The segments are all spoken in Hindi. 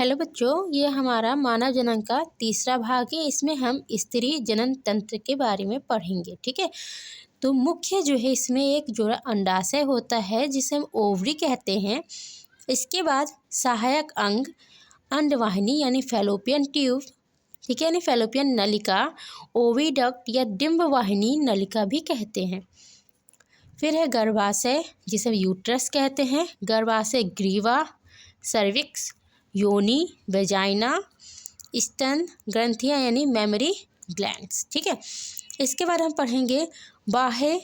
हेलो बच्चों, ये हमारा मानव जनन का तीसरा भाग है। इसमें हम स्त्री जनन तंत्र के बारे में पढ़ेंगे। ठीक है, तो मुख्य जो है इसमें एक जोड़ा अंडाशय होता है जिसे हम ओवरी कहते हैं। इसके बाद सहायक अंग अंडवाहिनी यानी फैलोपियन ट्यूब, ठीक है, यानी फैलोपियन नलिका, ओविडक्ट या डिंबवाहिनी नलिका भी कहते हैं। फिर है गर्भाशय जिसे हम यूट्रस कहते हैं। गर्भाशय ग्रीवा, सर्विक्स, योनि, वेजाइना, स्तन, ग्रंथियाँ यानी मेमरी ग्लैंड्स। ठीक है, इसके बाद हम पढ़ेंगे बाह्य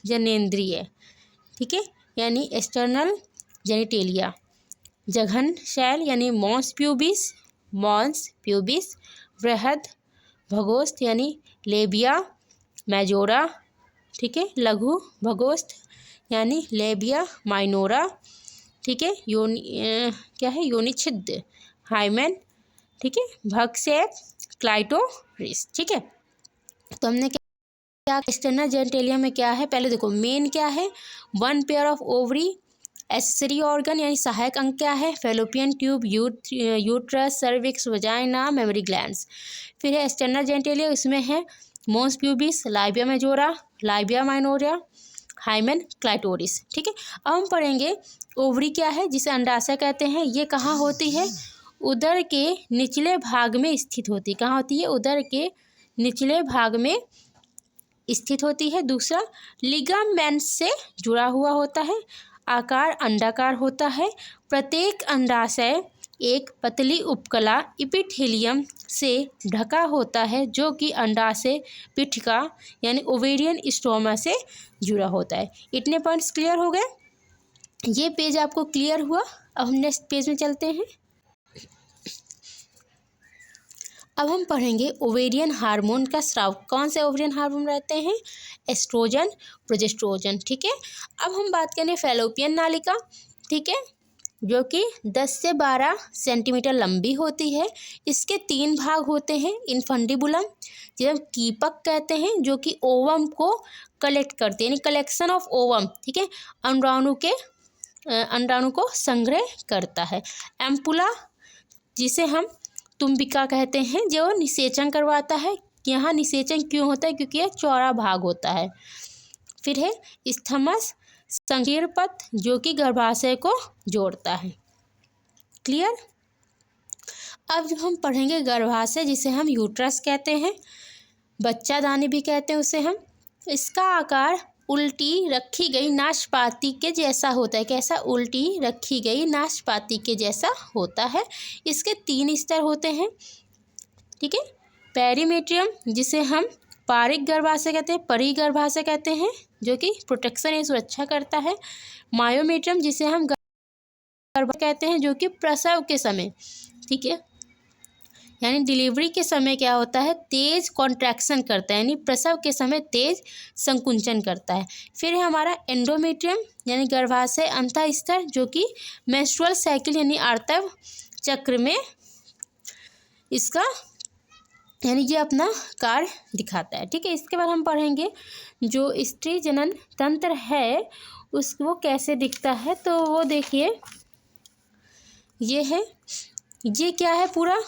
जनेंद्रिय, ठीक है, यानी एक्सटर्नल जेनिटेलिया, जघन शैल यानी मॉन्स प्यूबिस, बृहद भगोस्त यानी लेबिया मेजोरा, ठीक है, लघु भगोस्त यानी लेबिया माइनोरा, ठीक है, क्या है योनिछिद्र हाइमेन, ठीक है, भग सेप क्लाइटोरिस। ठीक है, तो हमने क्या एक्सटर्नल जेनिटेलिया में क्या है, पहले देखो मेन क्या है, one pair of ovary, accessory organ यानी सहायक अंग क्या है, fallopian tube, uterus, cervix, vagina, mammary glands. फिर है एक्सटर्नल जेनिटेलिया, इसमें है mons pubis, labia majora, labia minora, hymen, clitoris. ठीक है, अब हम पढ़ेंगे ओवरी क्या है जिसे अंडाशय कहते हैं। ये कहाँ होती है, उदर के निचले भाग में स्थित होती है। कहाँ होती है, उदर के निचले भाग में स्थित होती है। दूसरा, लिगामेंट से जुड़ा हुआ होता है। आकार अंडाकार होता है। प्रत्येक अंडाशय एक पतली उपकला इपिथेलियम से ढका होता है जो कि अंडाशय पिठिका यानी ओवेरियन स्टोमा से जुड़ा होता है। इतने पॉइंट्स क्लियर हो गए। ये पेज आपको क्लियर हुआ। अब हम नेक्स्ट पेज में चलते हैं। अब हम पढ़ेंगे ओवेरियन हार्मोन का स्राव। कौन से ओवेरियन हार्मोन रहते हैं, एस्ट्रोजन, प्रोजेस्ट्रोजन। ठीक है, अब हम बात करें फैलोपियन नालिका, ठीक है, जो कि 10 से 12 सेंटीमीटर लंबी होती है। इसके 3 भाग होते हैं। इनफंडिबुलम जिसे हम कीपक कहते हैं, जो कि ओवम को कलेक्ट करते हैं, यानी कलेक्शन ऑफ ओवम, ठीक है, अंडाणु को संग्रह करता है। एम्पुला जिसे हम तुम्बिका कहते हैं, जो निषेचन करवाता है। यहाँ निषेचन क्यों होता है, क्योंकि यह चौड़ा भाग होता है। फिर है स्थमस संकीर्ण पथ जो कि गर्भाशय को जोड़ता है। क्लियर। अब जब हम पढ़ेंगे गर्भाशय जिसे हम यूट्रस कहते हैं, बच्चादानी भी कहते हैं उसे हम। इसका आकार उल्टी रखी गई नाशपाती के जैसा होता है। कैसा, उल्टी रखी गई नाशपाती के जैसा होता है। इसके 3 स्तर होते हैं। ठीक है, पेरीमेट्रियम जिसे हम पारिक गर्भाशय कहते हैं, परिगर्भाशय कहते हैं, जो कि प्रोटेक्शन या सुरक्षा करता है। मायोमेट्रियम जिसे हम गर्भ कहते हैं, जो कि प्रसव के समय, ठीक है, यानी डिलीवरी के समय क्या होता है, तेज कॉन्ट्रैक्शन करता है, यानी प्रसव के समय तेज संकुंचन करता है। फिर है हमारा एंडोमेट्रियम यानी गर्भाशय अंतः स्तर, जो कि मेंस्ट्रुअल साइकिल यानी आर्तव चक्र में इसका यानी ये अपना कार्य दिखाता है। ठीक है, इसके बाद हम पढ़ेंगे जो स्त्री जनन तंत्र है वो कैसे दिखता है। तो वो देखिए, ये है, ये क्या है, पूरा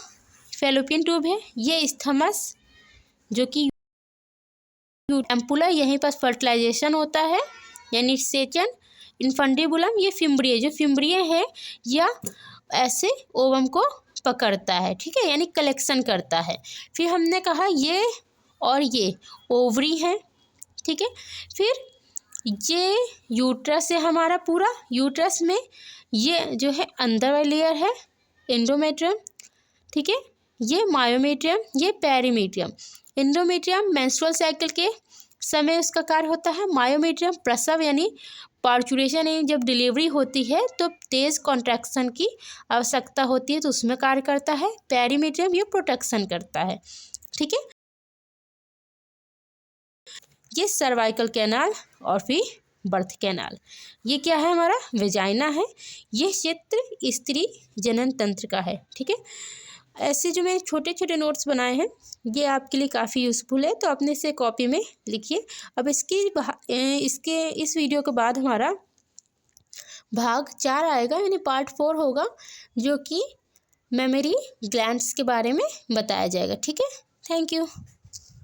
फैलोपियन ट्यूब है। ये स्थमस जो कि एम्पुला, यहीं पर फर्टिलाइजेशन होता है यानी निषेचन। इनफंडिबुलम ये फिम्ब्रिय, जो फिम्ब्रिय है या ऐसे ओवम को पकड़ता है, ठीक है, यानी कलेक्शन करता है। फिर हमने कहा ये और ये ओवरी है, ठीक है। फिर ये यूट्रस है हमारा पूरा। यूट्रस में ये जो है अंदर वाली लेयर है एंडोमेट्रियम, ठीक है, ये मायोमेट्रियम, ये पेरीमेट्रियम। एंडोमेट्रियम मेंस्ट्रुअल साइकिल के समय उसका कार्य होता है। मायोमेट्रियम प्रसव यानी पार्चुरेशन यानी जब डिलीवरी होती है तो तेज कॉन्ट्रैक्शन की आवश्यकता होती है, तो उसमें कार्य करता है। पेरीमेट्रियम ये प्रोटेक्शन करता है, ठीक है। ये सर्वाइकल कैनाल और फिर बर्थ कैनाल, ये क्या है, हमारा वेजाइना है। ये क्षेत्र स्त्री जनन तंत्र का है, ठीक है। ऐसे जो मैं छोटे छोटे नोट्स बनाए हैं ये आपके लिए काफ़ी यूज़फुल है, तो अपने से कॉपी में लिखिए। अब इस वीडियो के बाद हमारा भाग 4 आएगा, यानी पार्ट 4 होगा, जो कि मेमोरी ग्लैंड्स के बारे में बताया जाएगा। ठीक है, थैंक यू।